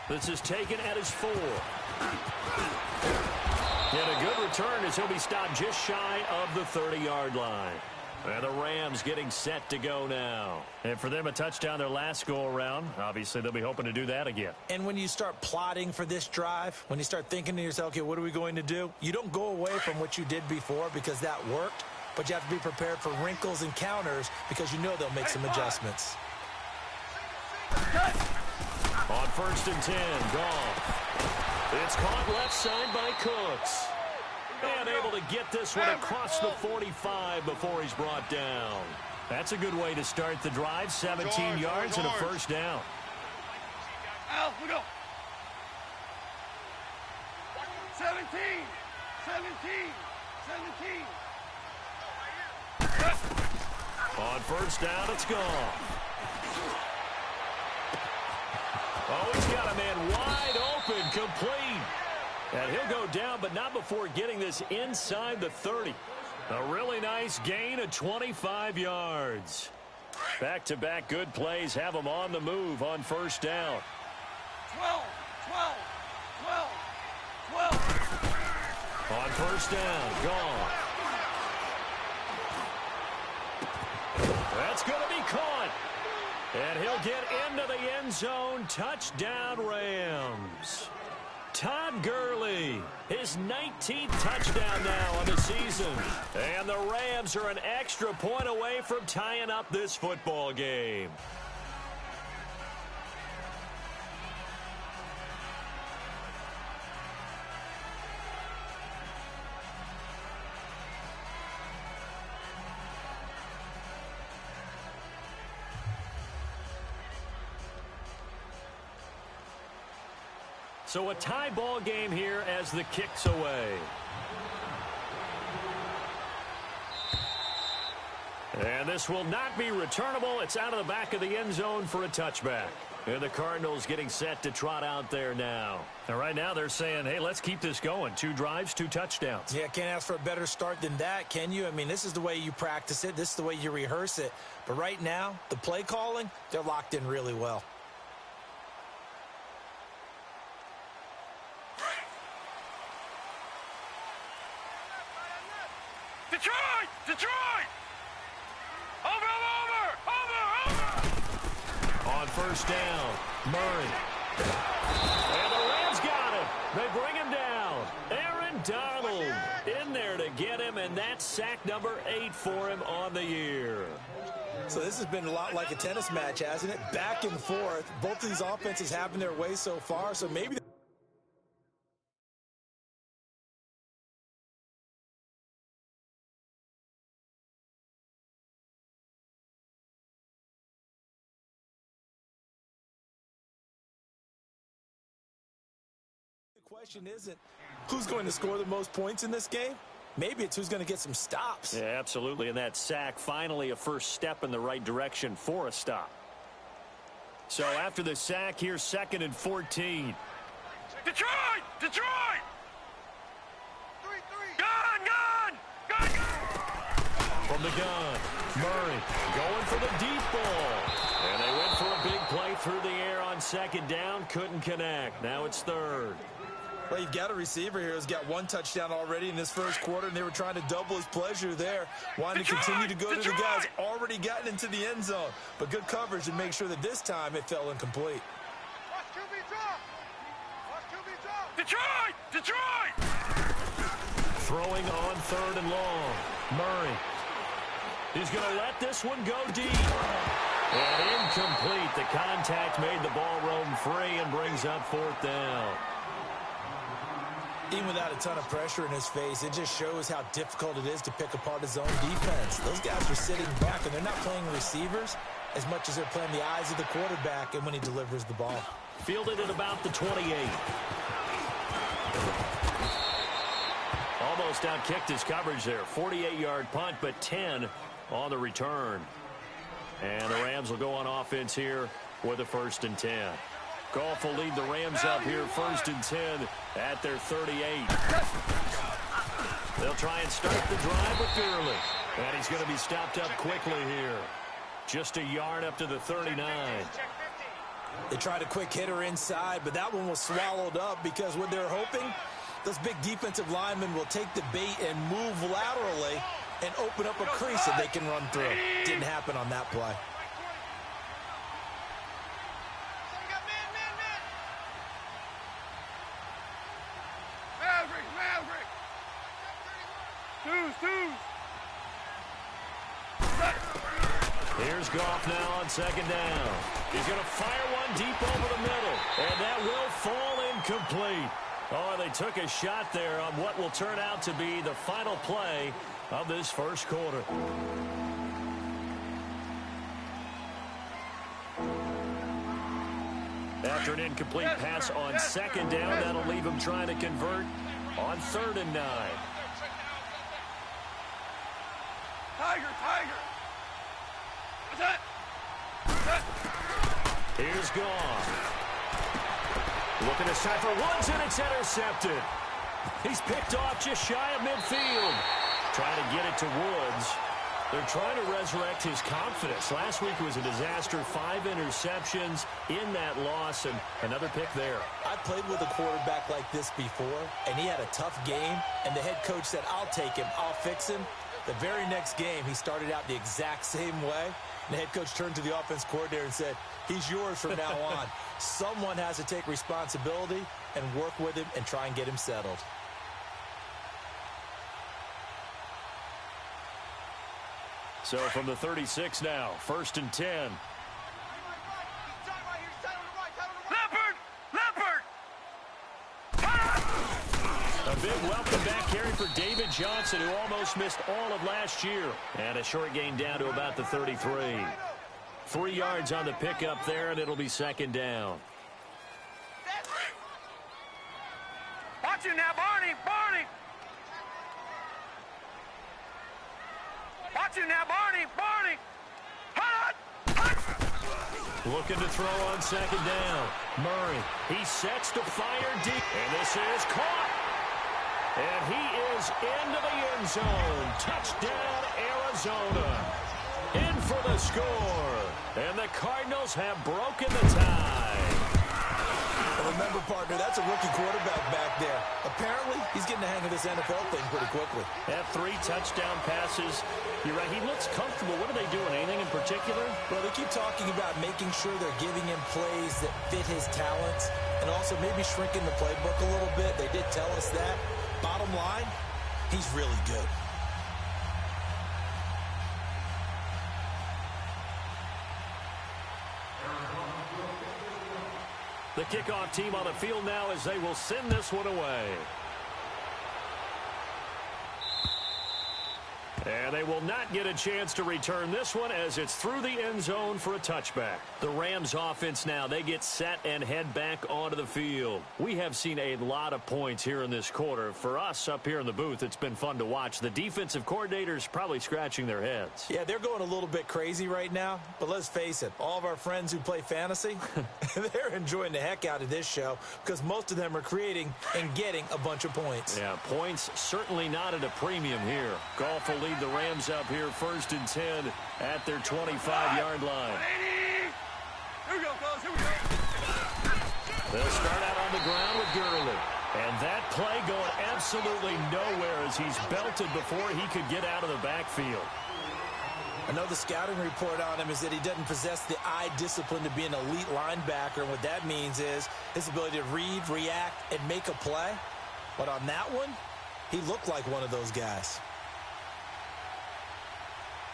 This is taken at his 4. And a good return as he'll be stopped just shy of the 30-yard line. And the Rams getting set to go now. And for them, a touchdown their last go-around. Obviously, they'll be hoping to do that again. And when you start plotting for this drive, when you start thinking to yourself, okay, what are we going to do? You don't go away from what you did before because that worked, but you have to be prepared for wrinkles and counters because you know they'll make some adjustments. On 1st and 10, Goff. It's caught left side by Cooks. And able to get this one across the 45 before he's brought down. That's a good way to start the drive. 17 yards and a first down. Al, we go. 17. 17. On 1st down, it's gone. Oh, he's got a man wide open, complete. And he'll go down, but not before getting this inside the 30. A really nice gain of 25 yards. Back-to-back good plays have them on the move on 1st down. 12. On 1st down, gone. That's going to be caught. And he'll get into the end zone. Touchdown, Rams. Todd Gurley, his 19th touchdown now on the season. And the Rams are an extra point away from tying up this football game. So a tie ball game here as the kick's away. And this will not be returnable. It's out of the back of the end zone for a touchback. And the Cardinals getting set to trot out there now. And right now they're saying, hey, let's keep this going. 2 drives, 2 touchdowns. Yeah, can't ask for a better start than that, can you? I mean, this is the way you practice it. This is the way you rehearse it. But right now, the play calling, they're locked in really well. Detroit! Over! On 1st down, Murray. And the Rams got him. They bring him down. Aaron Donald in there to get him, and that's sack number 8 for him on the year. So this has been a lot like a tennis match, hasn't it? Back and forth. Both of these offenses having their way so far, so maybe the question isn't who's going to score the most points in this game. Maybe it's who's going to get some stops. Yeah, absolutely. And that sack, finally a first step in the right direction for a stop. So after the sack, here's 2nd and 14. Detroit! Gun! From the gun, Murray going for the deep ball. And they went for a big play through the air on 2nd down. Couldn't connect. Now it's 3rd. Well, you've got a receiver here who's got 1 touchdown already in this first quarter, and they were trying to double his pleasure there, wanting to continue to go to the guys already gotten into the end zone. But good coverage to make sure that this time it fell incomplete. Detroit! Throwing on 3rd and long. Murray. He's going to let this one go deep. And incomplete. The contact made the ball roam free and brings up 4th down. Even without a ton of pressure in his face, it just shows how difficult it is to pick apart his own defense. Those guys are sitting back, and they're not playing receivers as much as they're playing the eyes of the quarterback and when he delivers the ball. Fielded at about the 28. Almost outkicked his coverage there. 48-yard punt, but 10 on the return. And the Rams will go on offense here with a 1st and 10. Goff will lead the Rams up here 1st and 10 at their 38. They'll try and start the drive with Gurley. And he's going to be stopped up quickly here. Just a yard up to the 39. They tried a quick hitter inside, but that one was swallowed up because what they're hoping, those big defensive linemen will take the bait and move laterally and open up a crease that they can run through. Didn't happen on that play. Here's Goff now on second down. He's going to fire one deep over the middle, and that will fall incomplete. Oh, they took a shot there on what will turn out to be the final play of this first quarter. After an incomplete pass on second down, that'll leave him trying to convert on 3rd and 9. Tiger. What's that? Here's Goff. Looking to side for ones, and it's intercepted. He's picked off just shy of midfield. Trying to get it to Woods. They're trying to resurrect his confidence. Last week was a disaster. 5 interceptions in that loss, and another pick there. I played with a quarterback like this before, and he had a tough game, and the head coach said, I'll take him, I'll fix him. The very next game, he started out the exact same way. And the head coach turned to the offense coordinator and said, he's yours from now on. Someone has to take responsibility and work with him and try and get him settled. So from the 36 now, 1st and 10. A big welcome back carry for David Johnson, who almost missed all of last year. And a short gain down to about the 33. 3 yards on the pickup there, and it'll be 2nd down. Watch him now, Barney. Watch him now, Barney. Hot. Looking to throw on 2nd down. Murray, he sets to fire deep, and this is caught. And he is into the end zone. Touchdown, Arizona. In for the score. And the Cardinals have broken the tie. Remember, partner, that's a rookie quarterback back there. Apparently, he's getting the hang of this NFL thing pretty quickly. Have 3 touchdown passes. You're right, he looks comfortable. What are they doing? Anything in particular? Well, they keep talking about making sure they're giving him plays that fit his talents and also maybe shrinking the playbook a little bit. They did tell us that. Bottom line, he's really good. The kickoff team on the field now as they will send this one away. And they will not get a chance to return this one as it's through the end zone for a touchback. The Rams offense now, they get set and head back onto the field. We have seen a lot of points here in this quarter. For us up here in the booth, it's been fun to watch. The defensive coordinators probably scratching their heads. Yeah, they're going a little bit crazy right now, but let's face it, all of our friends who play fantasy, they're enjoying the heck out of this show because most of them are creating and getting a bunch of points. Yeah, points certainly not at a premium here. Goff will lead the Rams up here 1st and 10 at their 25-yard line. Here we go, fellas. Here we go. They'll start out on the ground with Gurley. And that play going absolutely nowhere as he's belted before he could get out of the backfield. I know the scouting report on him is that he doesn't possess the eye discipline to be an elite linebacker. And what that means is his ability to read, react, and make a play. But on that one, he looked like one of those guys.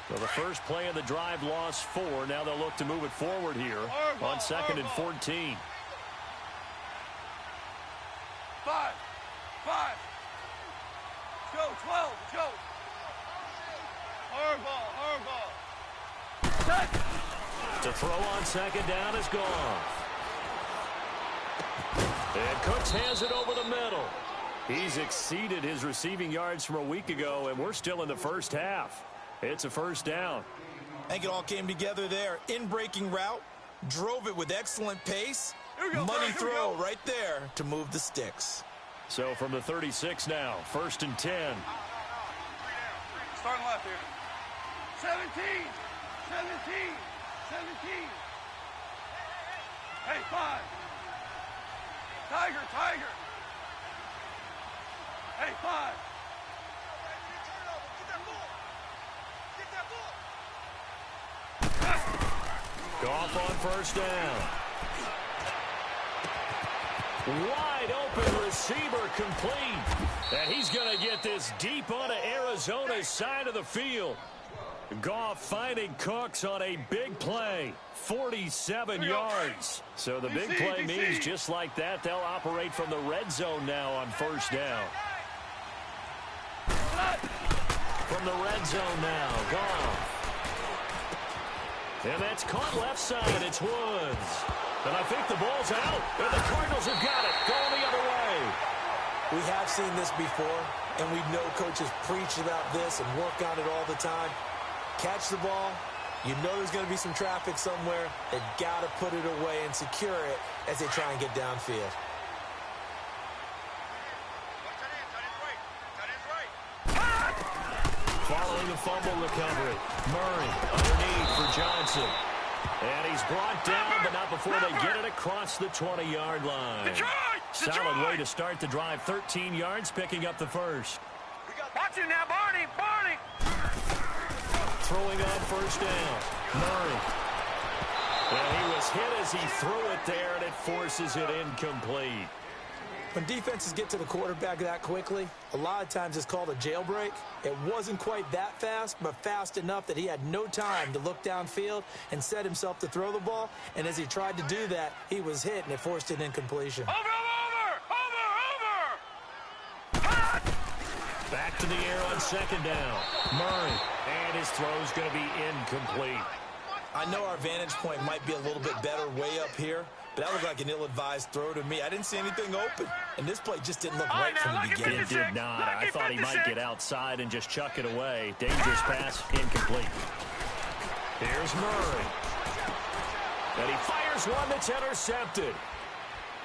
Well, the first play of the drive lost 4. Now they'll look to move it forward here on 2nd and 14. 5. Let's go, 12. Let's go. Hardball. To throw on 2nd down is gone. And Cooks has it over the middle. He's exceeded his receiving yards from a week ago, and we're still in the first half. It's a 1st down. I think it all came together there. In-breaking route, drove it with excellent pace. Money throw right there to move the sticks. So from the 36 now, 1st and 10. Starting left here. 17. Hey, 5. Tiger, tiger. Hey, 5. Goff on first down. Wide open receiver complete. And he's going to get this deep onto Arizona's side of the field. Goff finding Cooks on a big play. 47 yards. So the big play means just like that, they'll operate from the red zone now on first down. From the red zone now, Goff. And that's caught left side. It's Woods. And I think the ball's out. And the Cardinals have got it. Going the other way. We have seen this before, and we know coaches preach about this and work on it all the time. Catch the ball. You know there's going to be some traffic somewhere. They've got to put it away and secure it as they try and get downfield. Following the fumble recovery, Murray underneath for Johnson. And he's brought down, but not before they get it across the 20-yard line. Solid way to start the drive. 13 yards, picking up the first. Watch him now, Barney, Barney. Throwing on first down, Murray. And he was hit as he threw it there, and it forces it incomplete. When defenses get to the quarterback that quickly, a lot of times it's called a jailbreak. It wasn't quite that fast, but fast enough that he had no time to look downfield and set himself to throw the ball. And as he tried to do that, he was hit, and it forced an incompletion. Back to the air on second down. Murray. And his throw's going to be incomplete. I know our vantage point might be a little bit better way up here, but that looked like an ill-advised throw to me. I didn't see anything open, and this play just didn't look right from the beginning. It did not. I thought he might get outside and just chuck it away. Dangerous pass, incomplete. Here's Murray. And he fires one that's intercepted.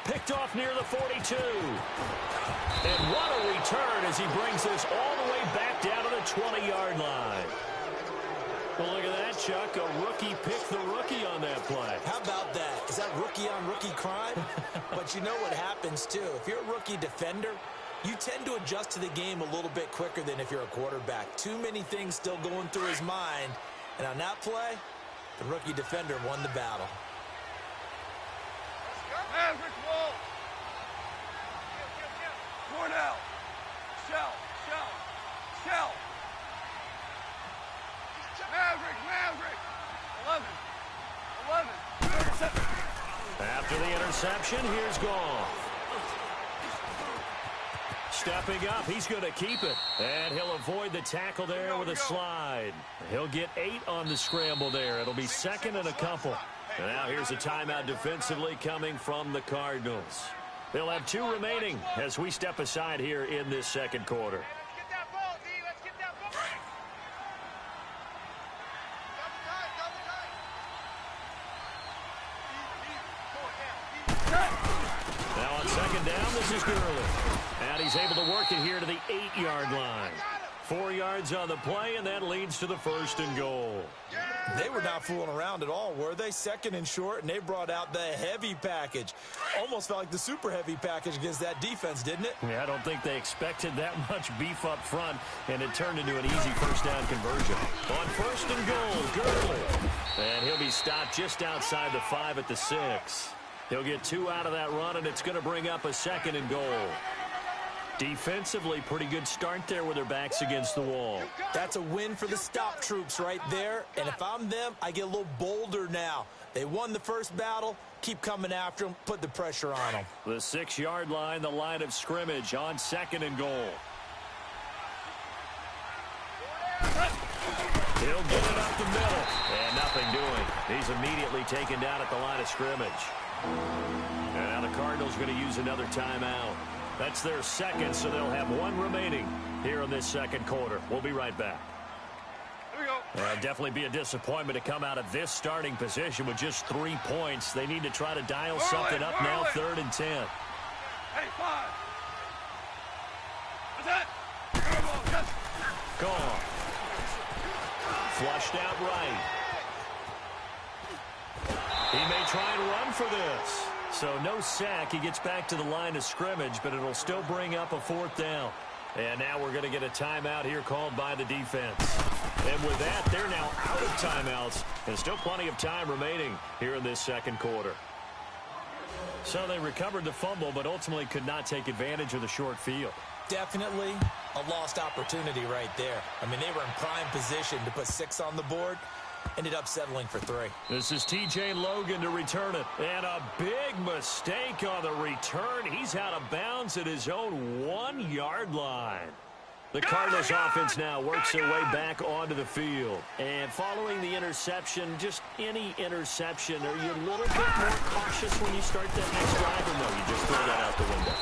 Picked off near the 42. And what a return as he brings this all the way back down to the 20-yard line. Well, look at that, Chuck. A rookie picked the rookie on that play. How about that? Is that rookie-on-rookie crime? But you know what happens, too. If you're a rookie defender, you tend to adjust to the game a little bit quicker than if you're a quarterback. Too many things still going through his mind. And on that play, the rookie defender won the battle. Maverick Wolf. Cornell. Shell. Maverick. 11. After the interception, here's Goff. Stepping up, he's going to keep it. And he'll avoid the tackle there with a slide. He'll get 8 on the scramble there. It'll be second and a couple. And now here's a timeout defensively coming from the Cardinals. They'll have 2 remaining as we step aside here in this second quarter. Now on second down, this is Gurley. And he's able to work it here to the 8-yard line. 4 yards on the play, and that leads to the first and goal. They were not fooling around at all, were they? Second and short, and they brought out the heavy package. Almost felt like the super heavy package against that defense, didn't it? Yeah, I don't think they expected that much beef up front, and it turned into an easy first down conversion. On first and goal, Gurley. And he'll be stopped just outside the 5 at the 6. He'll get 2 out of that run, and it's going to bring up a second and goal. Defensively, pretty good start there with their backs against the wall. That's a win for the stop troops right there. And if I'm them, I get a little bolder now. They won the first battle. Keep coming after them. Put the pressure on them. The 6-yard line, the line of scrimmage on second and goal. He'll get it up the middle. And nothing doing. He's immediately taken down at the line of scrimmage. And now the Cardinals are going to use another timeout. That's their second, so they'll have 1 remaining here in this second quarter. We'll be right back. Here we go. Definitely be a disappointment to come out of this starting position with just 3 points. They need to try to dial something up now, 3rd and 10. Hey, 5. What's that? Yes. Gone. Flushed out right. He may try and run for this. So no sack. He gets back to the line of scrimmage, but it'll still bring up a 4th down. And now we're going to get a timeout here called by the defense. And with that, they're now out of timeouts. And still plenty of time remaining here in this second quarter. So they recovered the fumble, but ultimately could not take advantage of the short field. Definitely a lost opportunity right there. I mean, they were in prime position to put 6 on the board. Ended up settling for 3. This is T.J. Logan to return it. And a big mistake on the return. He's out of bounds at his own 1-yard line. The Cardinals offense now works their way back onto the field. And following the interception, just any interception, are you a little bit more cautious when you start that next drive, or no, you just throw that out the window?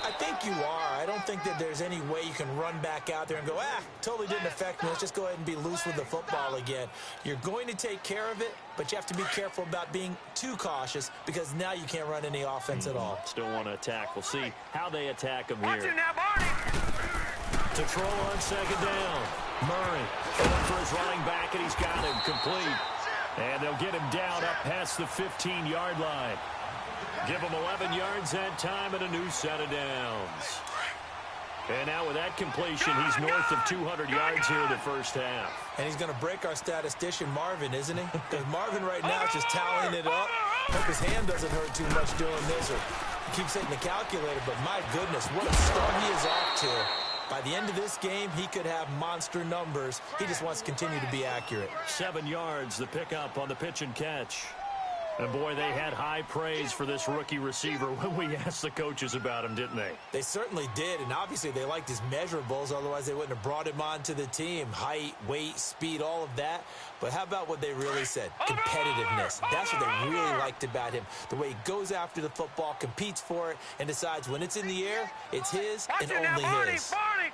I think you are. I don't think that there's any way you can run back out there and go, totally didn't affect me. Let's just go ahead and be loose with the football again. You're going to take care of it, but you have to be careful about being too cautious because now you can't run any offense at all. Still want to attack. We'll see how they attack him Watch here. it now, Barney. To throw on 2nd down. Murray going for his running back, and he's got him complete. And they'll get him down up past the 15-yard line. Give him 11 yards that time and a new set of downs. And now with that completion, he's north of 200 yards here in the first half. And he's going to break our statistician, Marvin, isn't he? Because Marvin right now is just tallying it up. Hope his hand doesn't hurt too much doing this, or he keeps hitting the calculator. But my goodness, what a start he is off to. By the end of this game, he could have monster numbers. He just wants to continue to be accurate. 7 yards, the pickup on the pitch and catch. And, boy, they had high praise for this rookie receiver when we asked the coaches about him, didn't they? They certainly did, and obviously they liked his measurables. Otherwise, they wouldn't have brought him onto the team. Height, weight, speed, all of that. But how about what they really said? Competitiveness. That's what they really liked about him. The way he goes after the football, competes for it, and decides when it's in the air, it's his and only his. Barney.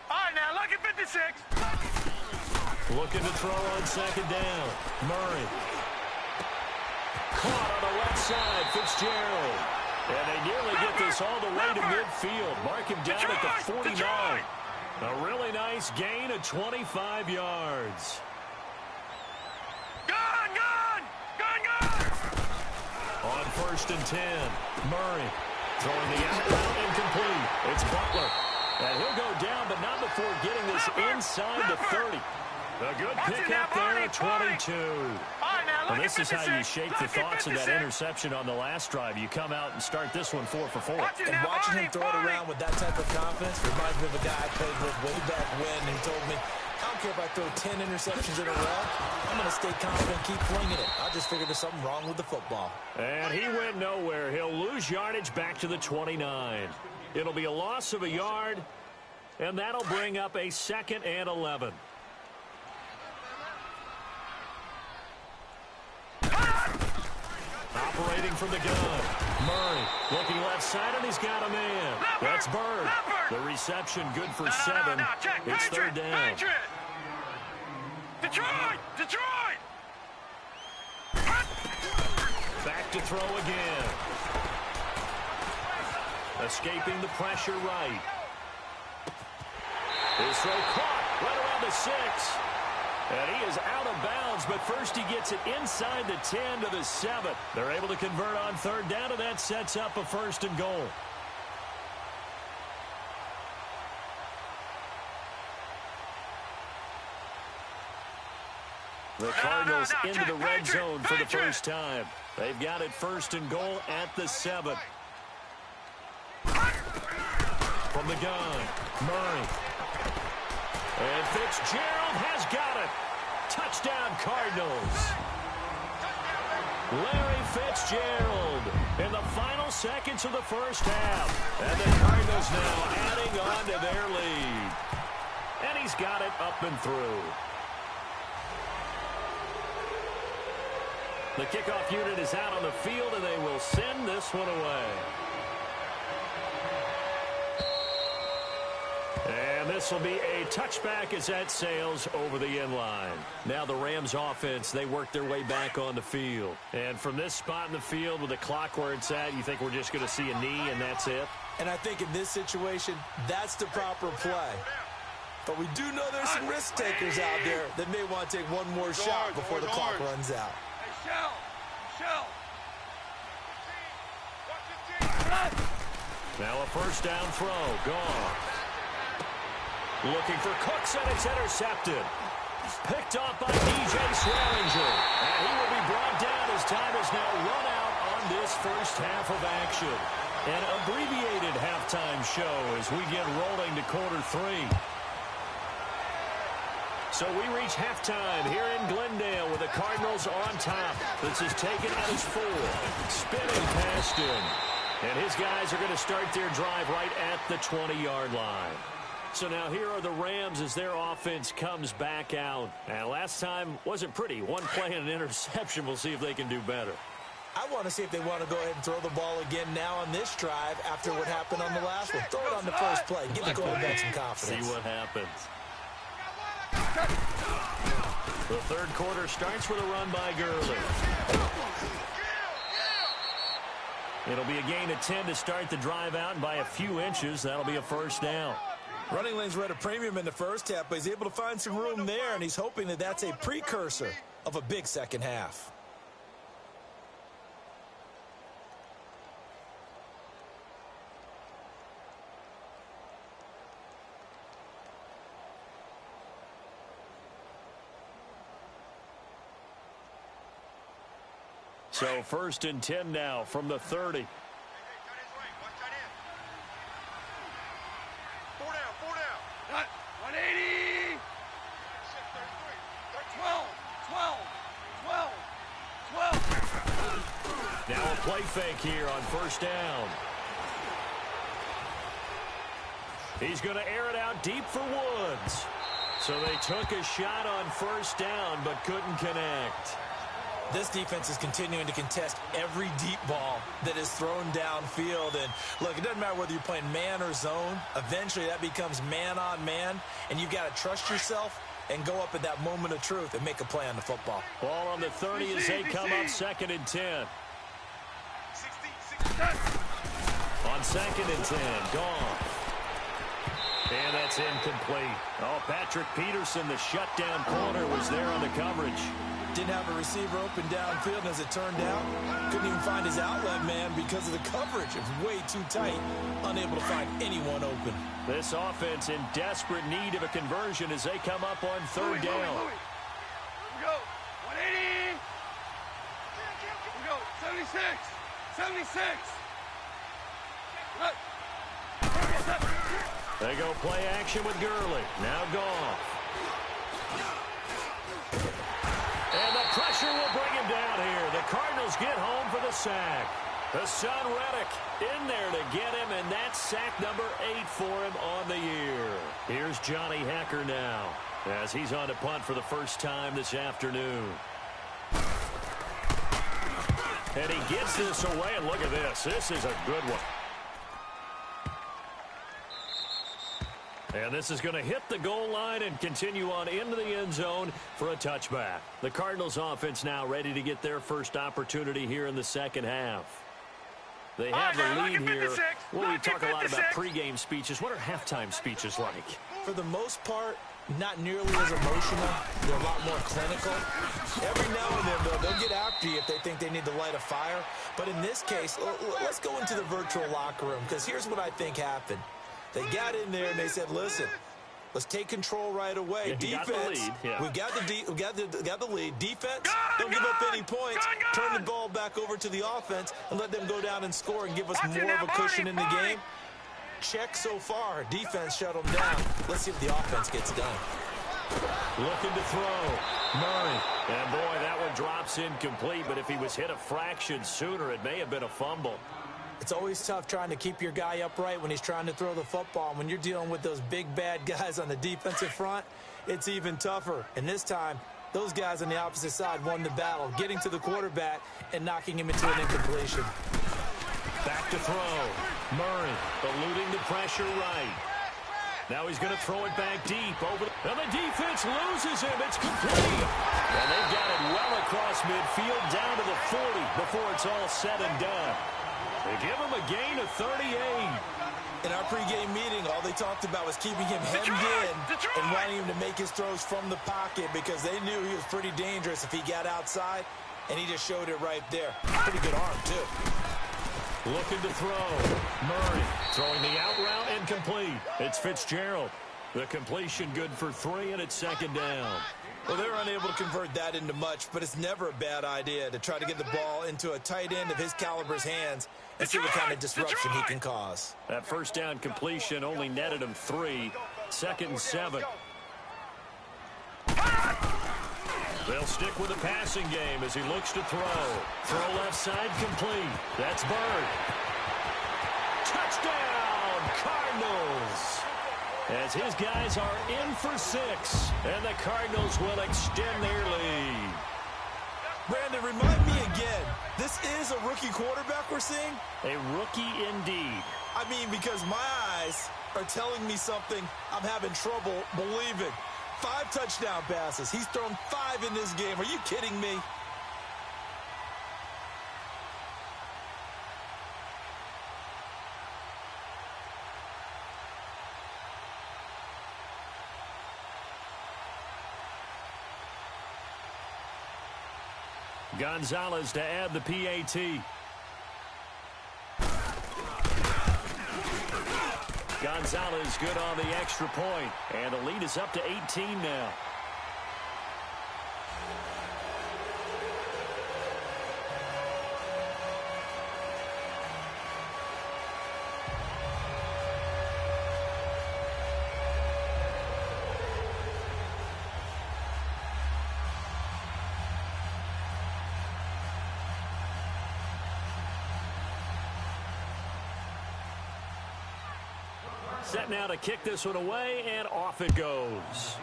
All right, now, look at 56. Looking to throw on 2nd down. Murray. Caught on the left side. Fitzgerald. And they nearly get this all the way to midfield. Mark him down at the 49. A really nice gain of 25 yards. Gun! On 1st and 10. Murray throwing the out route incomplete. It's Butler. And he'll go down, but not before getting this inside the 30. A good pickup there at 22. And this is how you shake the thoughts of that interception on the last drive. You come out and start this one 4 for 4. And watching him throw it around with that type of confidence reminds me of a guy I played with way back when. He told me, I don't care if I throw 10 interceptions in a row. I'm going to stay confident and keep flinging it. I just figured there's something wrong with the football. And he went nowhere. He'll lose yardage back to the 29. It'll be a loss of a yard, and that'll bring up a 2nd and 11. Operating from the gun. Murray looking left side, and he's got a man. That's Bird. The reception good for 7. It's 3rd down. Detroit! Back to throw again. Escaping the pressure right. His throw caught right around the 6. And he is out of bounds, but first he gets it inside the 10 to the 7. They're able to convert on 3rd down, and that sets up a 1st and goal. The Cardinals into the red zone for the first time. They've got it 1st and goal at the 7. From the gun, Murray. And Fitzgerald has got it. Touchdown, Cardinals. Larry Fitzgerald in the final seconds of the first half. And the Cardinals now adding on to their lead. And he's got it up and through. The kickoff unit is out on the field, and they will send this one away. And this will be a touchback as that sails over the end line. Now the Rams offense, they work their way back on the field. And from this spot in the field with the clock where it's at, you think we're just going to see a knee and that's it? And I think in this situation, that's the proper play. But we do know there's some risk takers out there that may want to take one more shot before the clock runs out. Hey, Shell. Now a first down throw. Gone. Looking for Cooks, and it's intercepted. Picked off by DJ Swearinger. And he will be brought down as time is now run out on this first half of action. An abbreviated halftime show as we get rolling to quarter 3. So we reach halftime here in Glendale with the Cardinals on top. This is taken out as 4. Spinning past him. And his guys are going to start their drive right at the 20-yard line. So now here are the Rams as their offense comes back out. And last time wasn't pretty. One play and an interception. We'll see if they can do better. I want to see if they want to go ahead and throw the ball again now on this drive after what happened on the last one. Throw it on the first play. Give the quarterback some confidence. See what happens. The third quarter starts with a run by Gurley. It'll be a gain of 10 to start the drive out, and by a few inches, that'll be a first down. Running lanes were at a premium in the first half, but he's able to find some room there, and he's hoping that that's a precursor of a big second half. So first and 10 now from the 30. Four down. 180. 12. Now a play fake here on first down. He's going to air it out deep for Woods. So they took a shot on first down but couldn't connect. This defense is continuing to contest every deep ball that is thrown downfield. And look, it doesn't matter whether you're playing man or zone. Eventually that becomes man on man, and you've got to trust yourself and go up at that moment of truth and make a play on the football. Ball on the 30 as they come up second and 10. On second and 10, gone. And that's incomplete. Oh, Patrick Peterson, the shutdown corner, was there on the coverage. Didn't have a receiver open downfield, and as it turned out, couldn't even find his outlet man because of the coverage. It was way too tight, unable to find anyone open. This offense in desperate need of a conversion as they come up on third down. Here we go. 180. Here we go. 76. 76. They go play action with Gurley. Now gone. And the pressure will bring him down here. The Cardinals get home for the sack. The son Reddick in there to get him, and that's sack number 8 for him on the year. Here's Johnny Hacker now as he's on to punt for the first time this afternoon. And he gets this away, and look at this. This is a good one. And this is going to hit the goal line and continue on into the end zone for a touchback. The Cardinals offense now ready to get their first opportunity here in the second half. They have the lead here. Well, we talk a lot about pregame speeches. What are halftime speeches like? For the most part, not nearly as emotional. They're a lot more clinical. Every now and then, though, they'll get after you if they think they need to light a fire. But in this case, let's go into the virtual locker room, because here's what I think happened. They got in there and they said, listen, let's take control right away. Yeah, defense, we got the lead. Defense, don't give up any points. Turn the ball back over to the offense and let them go down and score and give us more of a cushion in the game. Check so far. Defense shut them down. Let's see if the offense gets done. Looking to throw. Murray. And boy, that one drops incomplete, but if he was hit a fraction sooner, it may have been a fumble. It's always tough trying to keep your guy upright when he's trying to throw the football. And when you're dealing with those big, bad guys on the defensive front, it's even tougher. And this time, those guys on the opposite side won the battle, getting to the quarterback and knocking him into an incompletion. Back to throw. Murray eluding the pressure right. Now he's going to throw it back deep over the And the defense loses him. It's complete. And they've got it well across midfield down to the 40 before it's all said and done. They give him a gain of 38. In our pregame meeting, all they talked about was keeping him hemmed in and wanting him to make his throws from the pocket because they knew he was pretty dangerous if he got outside, and he just showed it right there. Pretty good arm, too. Looking to throw. Murray throwing the out route incomplete. It's Fitzgerald. The completion good for 3, and it's second down. Well, they're unable to convert that into much, but it's never a bad idea to try to get the ball into a tight end of his caliber's hands and see what kind of disruption he can cause. That first down completion only netted him 3. Second and 7. They'll stick with the passing game as he looks to throw. Throw left side complete. That's Bird. Touchdown, Cardinals. As his guys are in for 6, and the Cardinals will extend their lead. Brandon, remind me again, this is a rookie quarterback we're seeing? A rookie indeed. I mean, because my eyes are telling me something I'm having trouble believing. 5 touchdown passes. He's thrown 5 in this game. Are you kidding me? Gonzalez to add the PAT. Gonzalez good on the extra point, and the lead is up to 18 now. Set now to kick this one away, and off it goes.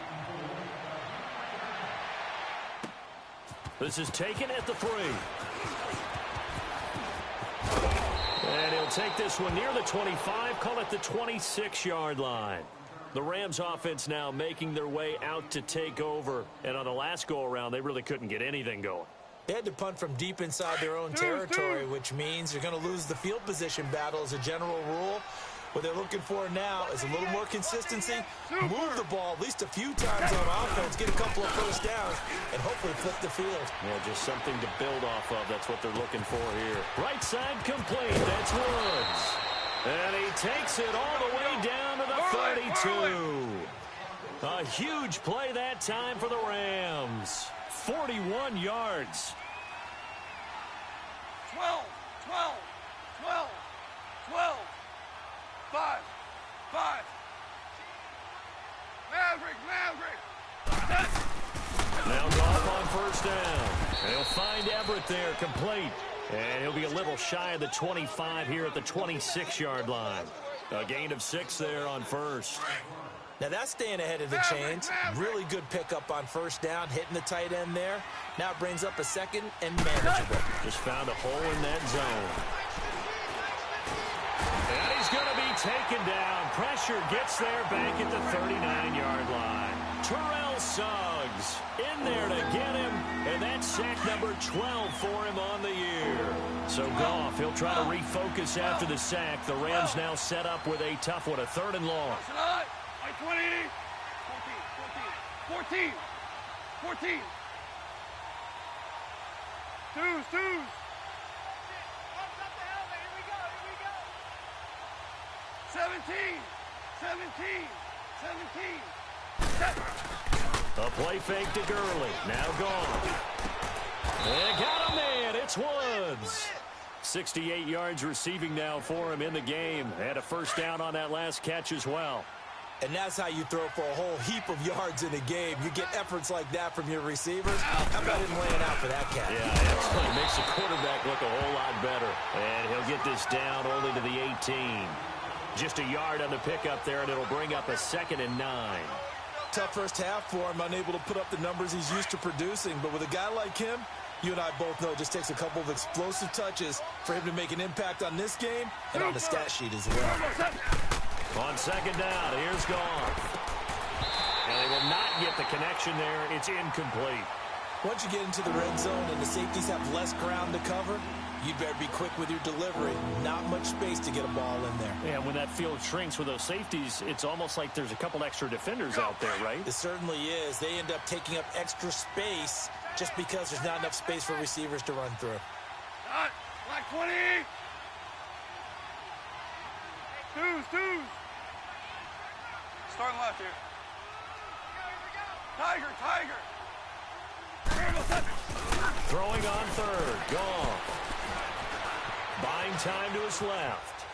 This is taken at the 3. And he'll take this one near the 25, call it the 26-yard line. The Rams offense now making their way out to take over. And on the last go-around, they really couldn't get anything going. They had to punt from deep inside their own territory, which means you're going to lose the field position battle as a general rule. What they're looking for now is a little more consistency, move the ball at least a few times on offense, get a couple of first downs, and hopefully flip the field. Yeah, just something to build off of. That's what they're looking for here. Right side complete. That's Woods. And he takes it all the way down to the 32. A huge play that time for the Rams. 41 yards. 12, 12, 12, 12. 5. Maverick. Now Goff on first down. They'll find Everett there, complete. And he'll be a little shy of the 25 here at the 26-yard line. A gain of 6 there on first. Now that's staying ahead of the chains. Really good pickup on first down, hitting the tight end there. Now it brings up a second and manageable. Just found a hole in that zone. And he's going to be taken down. Pressure gets there back at the 39-yard line. Terrell Suggs in there to get him. And that's sack number 12 for him on the year. So Goff, he'll try to refocus after the sack. The Rams now set up with a tough one, a 3rd and long. 20, 14. Twos. 17. A play fake to Gurley. Now gone. And got him in. It's Woods. 68 yards receiving now for him in the game. Had a first down on that last catch as well. And that's how you throw for a whole heap of yards in a game. You get efforts like that from your receivers. How about him laying out for that catch? Yeah, absolutely. Makes the quarterback look a whole lot better. And he'll get this down only to the 18. Just a yard on the pickup there, and it'll bring up a 2nd and 9. Tough first half for him, unable to put up the numbers he's used to producing. But with a guy like him, you and I both know it just takes a couple of explosive touches for him to make an impact on this game and on the stat sheet as well. On second down, here's Goff. And they will will not get the connection there. It's incomplete. Once you get into the red zone and the safeties have less ground to cover, you'd better be quick with your delivery. Not much space to get a ball in there. Yeah, when that field shrinks with those safeties, it's almost like there's a couple extra defenders out there, right? It certainly is. They end up taking up extra space just because there's not enough space for receivers to run through. Like 20. Twos. Starting left here. Tiger. Throwing on third. Gone. Buying time to his left.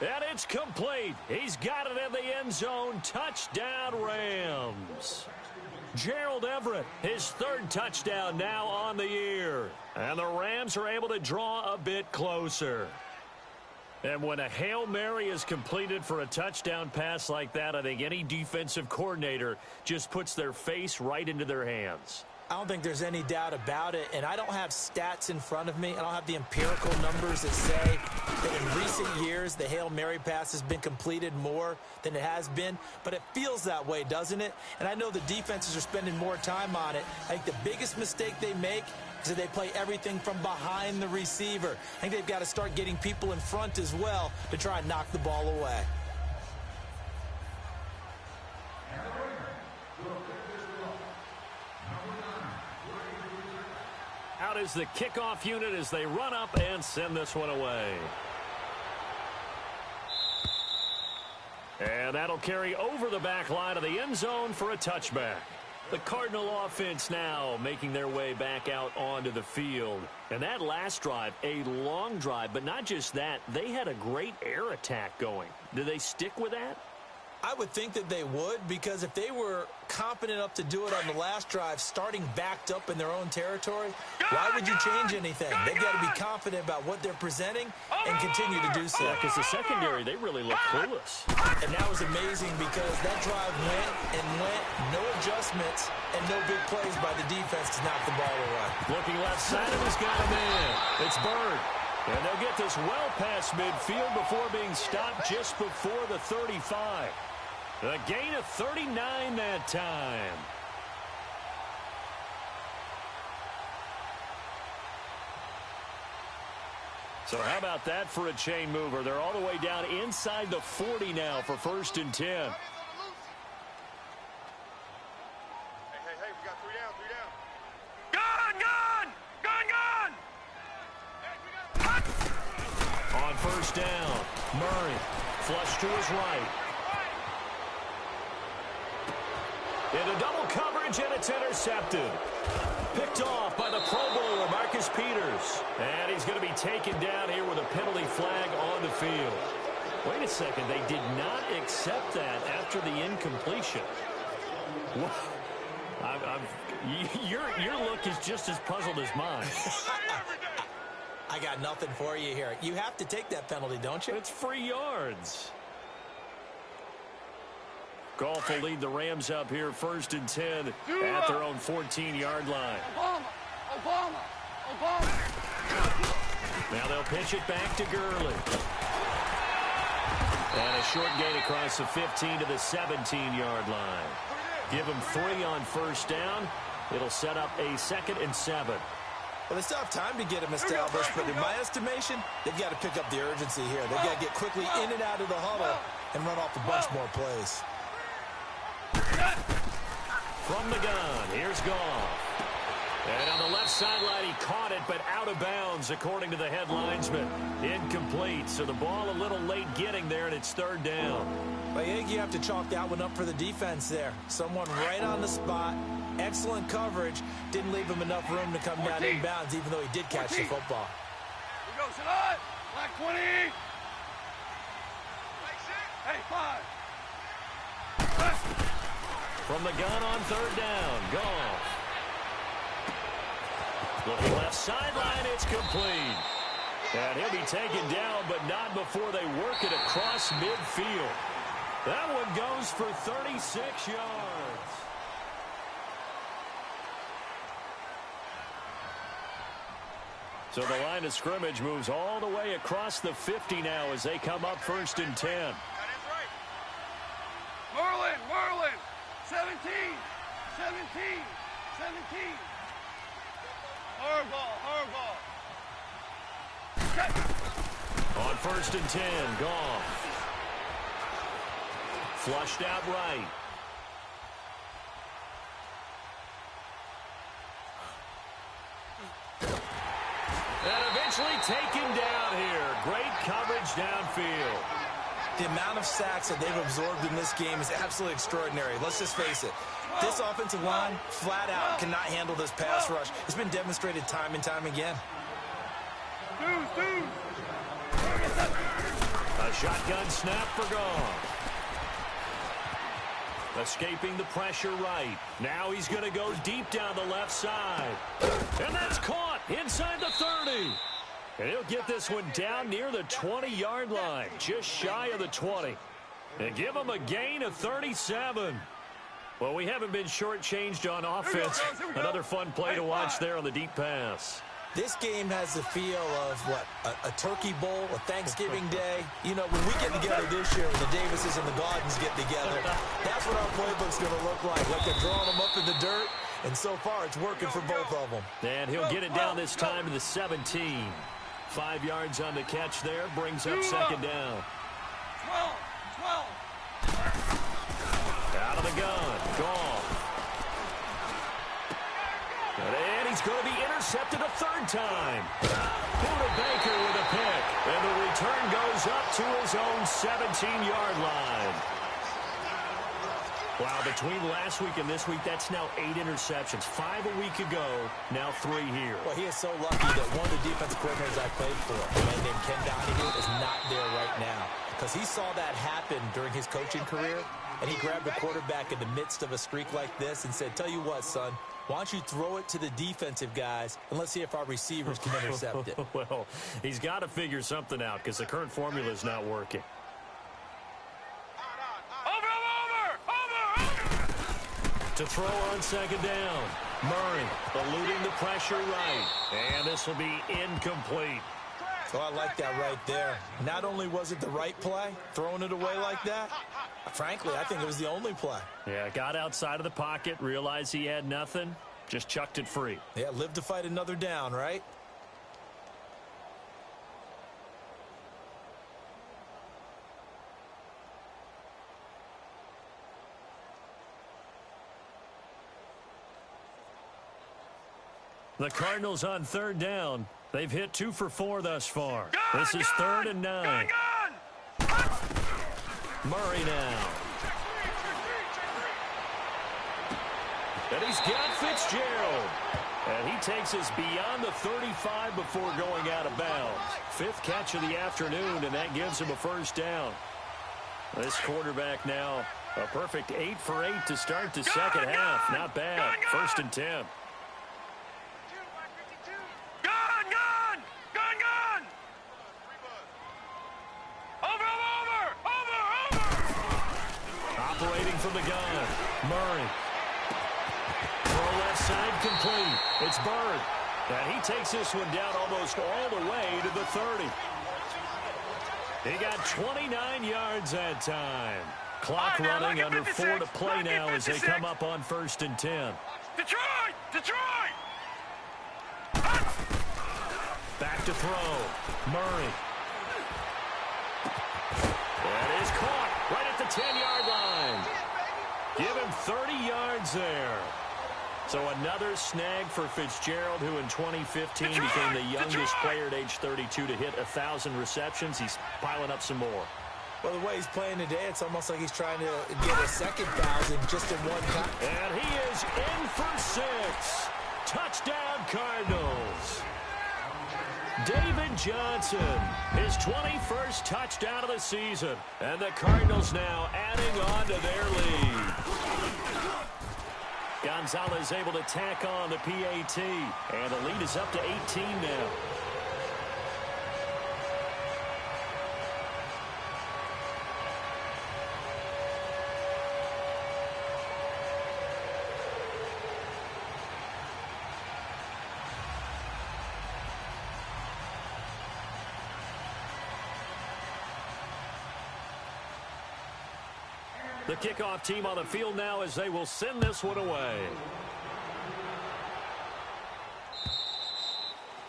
And it's complete. He's got it in the end zone. Touchdown, Rams. Gerald Everett, his third touchdown now on the year. And the Rams are able to draw a bit closer. And when a Hail Mary is completed for a touchdown pass like that, I think any defensive coordinator just puts their face right into their hands. I don't think there's any doubt about it, and I don't have stats in front of me. I don't have the empirical numbers that say that in recent years the Hail Mary pass has been completed more than it has been, but it feels that way, doesn't it? And I know the defenses are spending more time on it. I think the biggest mistake they make is that they play everything from behind the receiver. I think they've got to start getting people in front as well to try and knock the ball away. Out is the kickoff unit as they run up and send this one away. And that'll carry over the back line of the end zone for a touchback. The Cardinal offense now making their way back out onto the field. And that last drive, a long drive, but not just that, they had a great air attack going. Do they stick with that? I would think that they would, because if they were confident enough to do it on the last drive, starting backed up in their own territory, why would you change anything? They've got to be confident about what they're presenting and continue to do so. Yeah, because the secondary, they really look clueless. And that was amazing because that drive went, no adjustments, and no big plays by the defense to knock the ball away. Looking left side, and he's got him in. It's Bird. And they'll get this well past midfield before being stopped just before the 35. A gain of 39 that time. So how about that for a chain mover? They're all the way down inside the 40 now for 1st and 10. Hey, we got 3 down. Gun! On 1st down, Murray flush to his right. Into double coverage, and it's intercepted. Picked off by the Pro Bowler, Marcus Peters. And he's going to be taken down here with a penalty flag on the field. Wait a second, they did not accept that after the incompletion. Your look is just as puzzled as mine. I got nothing for you here. You have to take that penalty, don't you? It's free yards. Goff will lead the Rams up here 1st and 10 at their own 14-yard line. Obama. Now they'll pitch it back to Gurley. And a short gain across the 15 to the 17-yard line. Give them 3 on 1st down. It'll set up a 2nd and 7. Well, they still have time to get him established, but in my estimation, they've got to pick up the urgency here. They've got to get quickly in and out of the huddle and run off a bunch more plays. From the gun, here's Goff. And on the left sideline, he caught it, but out of bounds, according to the head linesman. Incomplete, so the ball a little late getting there, and it's 3rd down. Well, I think you have to chalk that one up for the defense there. Someone right on the spot, excellent coverage, didn't leave him enough room to come down inbounds, even though he did catch the football. Here goes it. Black 20. Hey, 5. From the gun on 3rd down, Goff. Looking left sideline, it's complete. And he'll be taken down, but not before they work it across midfield. That one goes for 36 yards. So the line of scrimmage moves all the way across the 50 now as they come up 1st and 10. Merlin. 17. 17. 17. Hard ball. On 1st and 10, Goff. Flushed out right. And eventually taken down here. Great coverage downfield. The amount of sacks that they've absorbed in this game is absolutely extraordinary. Let's just face it. This offensive line, flat out, cannot handle this pass rush. It's been demonstrated time and time again. A shotgun snap for Goff. Escaping the pressure right. Now he's going to go deep down the left side. And that's caught inside the 30. And he'll get this one down near the 20-yard line, just shy of the 20. And give him a gain of 37. Well, we haven't been shortchanged on offense. Another fun play to watch there on the deep pass. This game has the feel of, a turkey bowl, a Thanksgiving day. You know, when we get together this year, when the Davises and the Gardens get together, that's what our playbook's going to look like they're drawing them up in the dirt, and so far it's working for both of them. And he'll get it down this time to the 17. 5 yards on the catch there, brings up second down. 12. Out of the gun, Goff. And he's going to be intercepted a third time. Buda Baker with a pick. And the return goes up to his own 17-yard line. Wow, between last week and this week, that's now 8 interceptions. 5 a week ago, now 3 here. Well, he is so lucky that one of the defensive coordinators I played for, a man named Ken Donahue, is not there right now. Because he saw that happen during his coaching career, and he grabbed the quarterback in the midst of a streak like this and said, tell you what, son, why don't you throw it to the defensive guys, and let's see if our receivers can intercept it. Well, he's got to figure something out because the current formula is not working. To throw on second down. Murray eluding the pressure right. And this will be incomplete. So I like that right there. Not only was it the right play, throwing it away like that, frankly, I think it was the only play. Yeah, got outside of the pocket, realized he had nothing, just chucked it free. Yeah, live to fight another down, right? The Cardinals on third down. They've hit 2 for 4 thus far. This is 3rd and 9. Murray now. And he's got Fitzgerald. And he takes us beyond the 35 before going out of bounds. 5th catch of the afternoon, and that gives him a first down. This quarterback now a perfect 8 for 8 to start the second half. Not bad. 1st and 10. Operating from the gun, Murray. Throw left side complete. It's Bird. And he takes this one down almost all the way to the 30. He got 29 yards that time. Clock running under 4 to play now as they come up on 1st and 10. Detroit! Back to throw. Murray. That is caught right at the 10-yard line. Give him 30 yards there. So another snag for Fitzgerald, who in 2015 became the youngest player at age 32 to hit 1,000 receptions. He's piling up some more. Well, the way he's playing today, it's almost like he's trying to get a second 1,000 just in one time. And he is in for 6. Touchdown, Cardinals. David Johnson, his 21st touchdown of the season. And the Cardinals now adding on to their lead. Gonzalez able to tack on the PAT. And the lead is up to 18 now. The kickoff team on the field now as they will send this one away.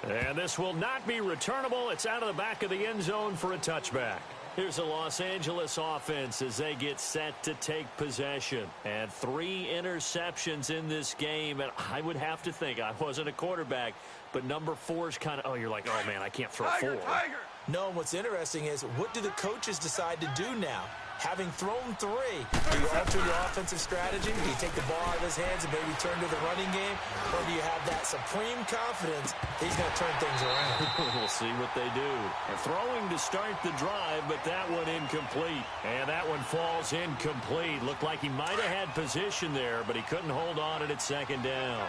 And this will not be returnable. It's out of the back of the end zone for a touchback. Here's the Los Angeles offense as they get set to take possession. And 3 interceptions in this game. And I would have to think, I wasn't a quarterback, but number 4 is kind of, you're like, oh, man, I can't throw 4. No, and what's interesting is, what do the coaches decide to do now? Having thrown 3, do you alter your offensive strategy? Do you take the ball out of his hands and maybe turn to the running game? Or do you have that supreme confidence that he's going to turn things around? We'll see what they do. And throwing to start the drive, but that one incomplete. And that one falls incomplete. Looked like he might have had position there, but he couldn't hold on at second down.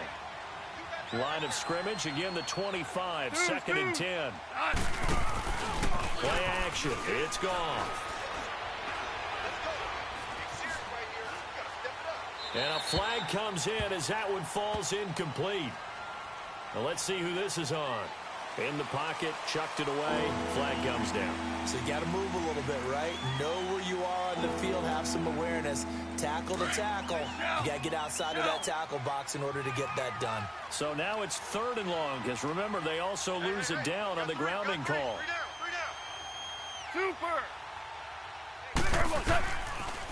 Line of scrimmage, again the 25, 2nd and 10. Play action, it's gone. And a flag comes in as that one falls incomplete. Now let's see who this is on. In the pocket, chucked it away, flag comes down. So you got to move a little bit, right? Know where you are on the field, have some awareness. Tackle to tackle. You got to get outside of that tackle box in order to get that done. So now it's 3rd and long, because remember, they also lose it down on the grounding call. Super.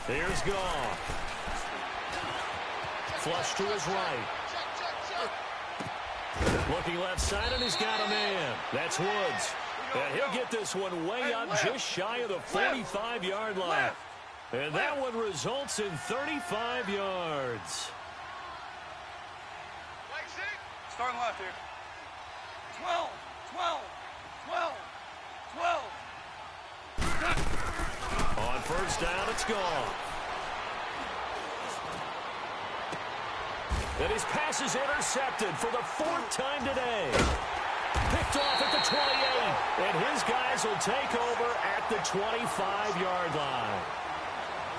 Here's Goff. Flush to his right. Looking left side, and he's got a man. That's Woods. And he'll get this one way up just shy of the 45-yard line. And that one results in 35 yards. Starting left here. 12, 12, 12, 12. On first down, it's gone. And his pass is intercepted for the 4th time today. Picked off at the 28. And his guys will take over at the 25-yard line.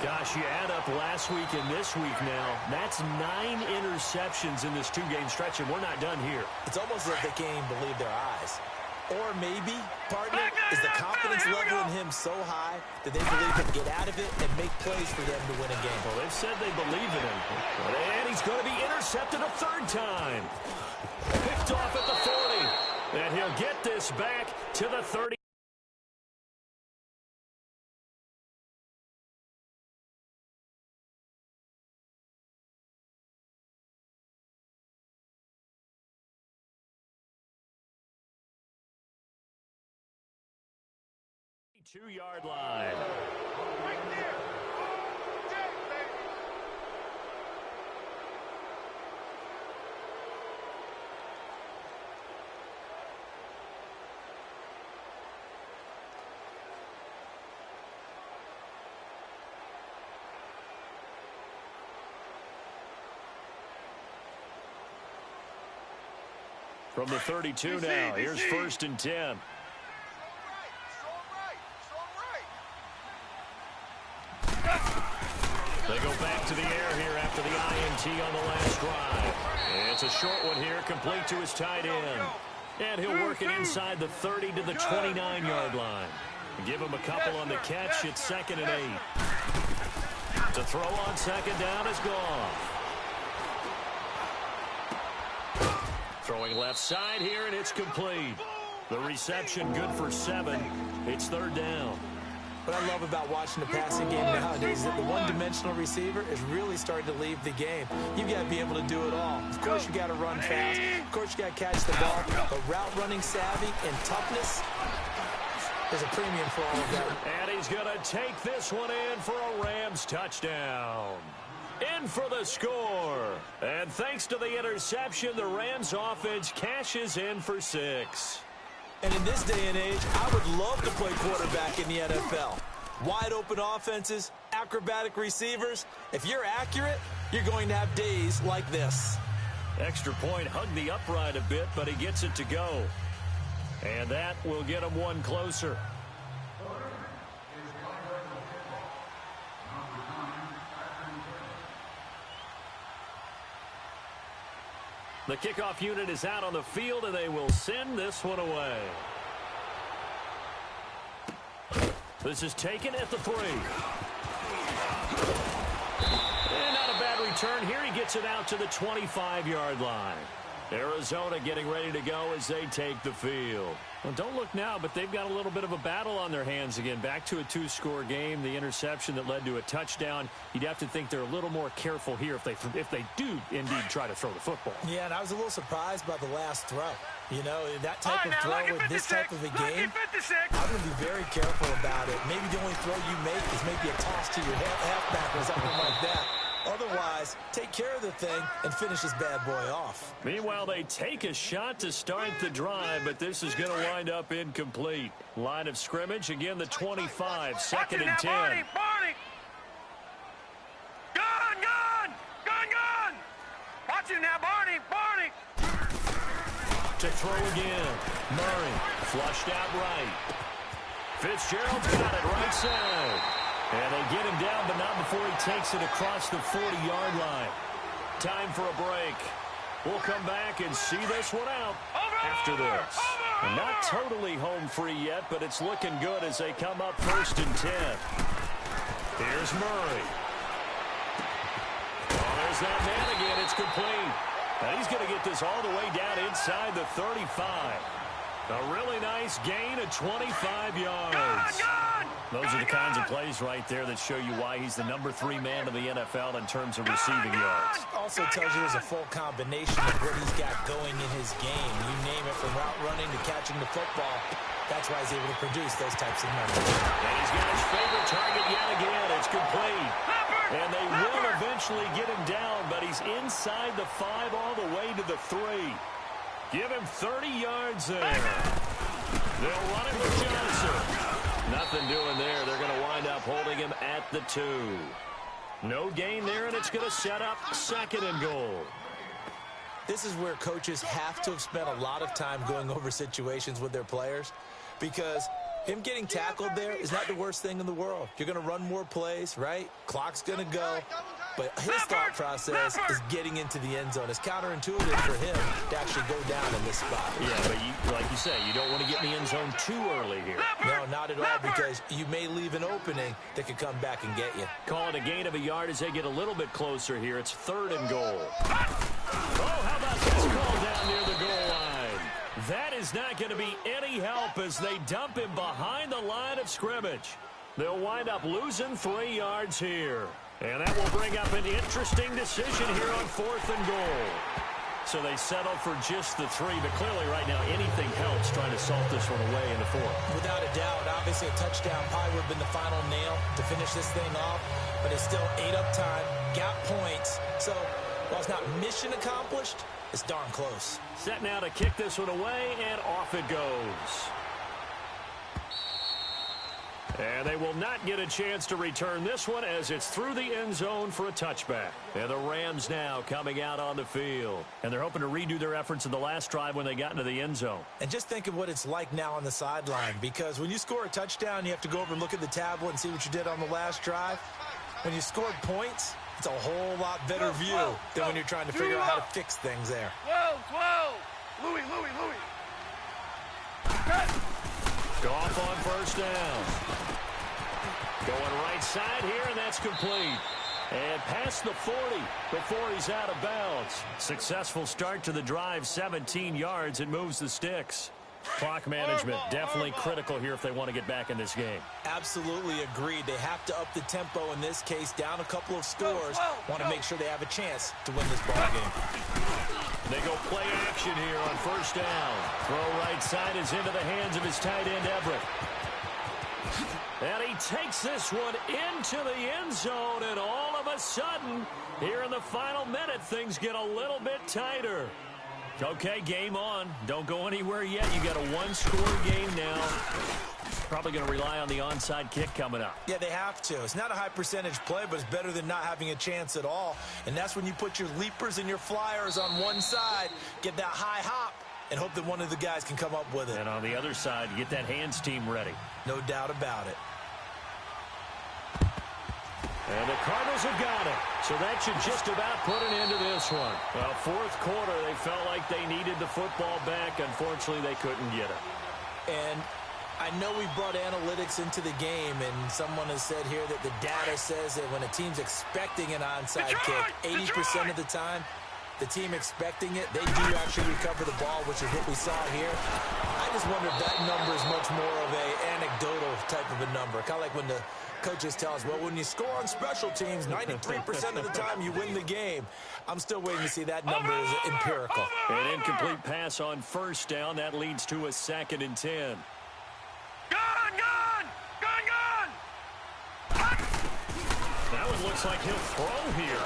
Gosh, you add up last week and this week now. That's 9 interceptions in this 2-game stretch, and we're not done here. It's almost like they can't even believe their eyes. Or maybe, partner, is the confidence level in him so high that they believe he can get out of it and make plays for them to win a game. Well, they've said they believe in him. And he's going to be intercepted a 3rd time. Picked off at the 40. And he'll get this back to the 30. Two-yard line. From the 32 now, here's 1st and 10. They go back to the air here after the INT on the last drive. It's a short one here, complete to his tight end. And he'll work it inside the 30 to the 29-yard line. Give him a couple on the catch. It's 2nd and 8. To throw on 2nd down is Goff. Throwing left side here, and it's complete. The reception good for 7. It's 3rd down. What I love about watching the passing game nowadays is that the one-dimensional receiver is really starting to leave the game. You've got to be able to do it all. Of course, you got to run fast. Of course, you got to catch the ball. But route running savvy and toughness, there's a premium for all of that. And he's going to take this one in for a Rams touchdown. In for the score. And thanks to the interception, the Rams offense cashes in for 6. And in this day and age, I would love to play quarterback in the NFL. Wide open offenses, acrobatic receivers. If you're accurate, you're going to have days like this. Extra point, hugged the upright a bit, but he gets it to go. And that will get him one closer. The kickoff unit is out on the field, and they will send this one away. This is taken at the 3. return here. He gets it out to the 25-yard line. Arizona getting ready to go as they take the field. Well, don't look now, but they've got a little bit of a battle on their hands again. Back to a two-score game. The interception that led to a touchdown. You'd have to think they're a little more careful here if they do indeed try to throw the football. Yeah, and I was a little surprised by the last throw. You know, that type of throw with this type of a game, I'm going to be very careful about it. Maybe the only throw you make is maybe a toss to your halfback or something like that. Otherwise, take care of the thing and finish this bad boy off. Meanwhile, they take a shot to start the drive, but this is going to wind up incomplete. Line of scrimmage, again, the 25, second and 10. Barney! Gun! Watch it now, Barney! To throw again. Murray, flushed out right. Fitzgerald's got it right side. And they get him down, but not before he takes it across the 40-yard line. Time for a break. We'll come back and see this one out after this. And not totally home free yet, but it's looking good as they come up 1st and 10. Here's Murray. Oh, there's that man again. It's complete. Now he's going to get this all the way down inside the 35. A really nice gain of 25 yards. Those are the kinds of plays right there that show you why he's the number 3 man in the NFL in terms of receiving yards. Also tells you there's a full combination of what he's got going in his game. You name it, from route running to catching the football. That's why he's able to produce those types of numbers. And he's got his favorite target yet again. It's complete. And they will eventually get him down, but he's inside the 5 all the way to the 3. Give him 30 yards there. They'll run it with Johnson. Nothing doing there. They're going to wind up holding him at the 2. No gain there, and it's going to set up 2nd and goal. This is where coaches have to have spent a lot of time going over situations with their players, because him getting tackled there is not the worst thing in the world. You're going to run more plays, right? Clock's going to go. But his thought process is getting into the end zone. It's counterintuitive for him to actually go down in this spot. Yeah, but like you say, you don't want to get in the end zone too early here. No, not at all, because you may leave an opening that could come back and get you. Call it a gain of a yard as they get a little bit closer here. It's 3rd and goal. Oh, how about this call down near the goal line? That is not going to be any help as they dump him behind the line of scrimmage. They'll wind up losing 3 yards here. And that will bring up an interesting decision here on 4th and goal. So they settle for just the 3, but clearly right now anything helps trying to salt this one away in the 4th. Without a doubt, obviously a touchdown probably would have been the final nail to finish this thing off, but it's still ate up time, got points. So while it's not mission accomplished, it's darn close. Set now to kick this one away, and off it goes. And they will not get a chance to return this one as it's through the end zone for a touchback. And the Rams now coming out on the field. And they're hoping to redo their efforts in the last drive when they got into the end zone. And just think of what it's like now on the sideline, because when you score a touchdown, you have to go over and look at the tablet and see what you did on the last drive. When you scored points, it's a whole lot better view than when you're trying to figure out how to fix things there. Louis. Goff on 1st down. Going right side here, and that's complete. And past the 40 before he's out of bounds. Successful start to the drive, 17 yards. It moves the sticks. Clock management definitely critical here if they want to get back in this game. Absolutely agreed. They have to up the tempo in this case, down a couple of scores. Want to make sure they have a chance to win this ball game. They go play action here on 1st down. Throw right side is into the hands of his tight end, Everett. And he takes this one into the end zone, and all of a sudden, here in the final minute, things get a little bit tighter. Okay, game on. Don't go anywhere yet. You got a 1-score game now. Probably going to rely on the onside kick coming up. Yeah, they have to. It's not a high percentage play, but it's better than not having a chance at all. And that's when you put your leapers and your flyers on one side, get that high hop, and hope that one of the guys can come up with it. And on the other side, get that hands team ready. No doubt about it. And the Cardinals have got it. So that should just about put an end to this one. Well, 4th quarter, they felt like they needed the football back. Unfortunately, they couldn't get it. And I know we brought analytics into the game, and someone has said here that the data says that when a team's expecting an onside kick, 80% of the time, the team expecting it, they do actually recover the ball, which is what we saw here. I just wonder if that number is much more of an anecdotal type of a number. Kind of like when the coaches tell us, well, when you score on special teams, 93% of the time you win the game. I'm still waiting to see that number is empirical. An incomplete pass on first down. That leads to a 2nd and 10. That one looks like he'll throw here.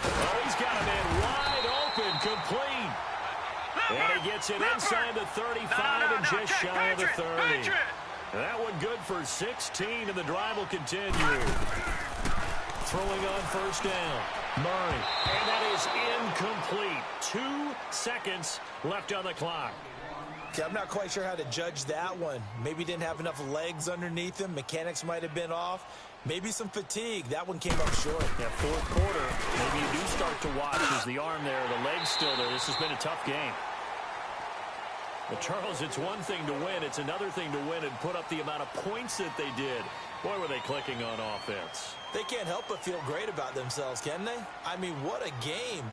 Oh, he's got a man wide open, complete. And he gets it inside the 35 and just shy of the 30. That one good for 16, and the drive will continue. Throwing on first down. Murray. And that is incomplete. 2 seconds left on the clock. Okay, I'm not quite sure how to judge that one. Maybe didn't have enough legs underneath him. Mechanics might have been off. Maybe some fatigue. That one came up short. Yeah, fourth quarter, maybe you do start to watch as the arm there, the leg's still there. This has been a tough game. But, Charles, it's one thing to win. It's another thing to win and put up the amount of points that they did. Boy, were they clicking on offense. They can't help but feel great about themselves, can they? I mean, what a game.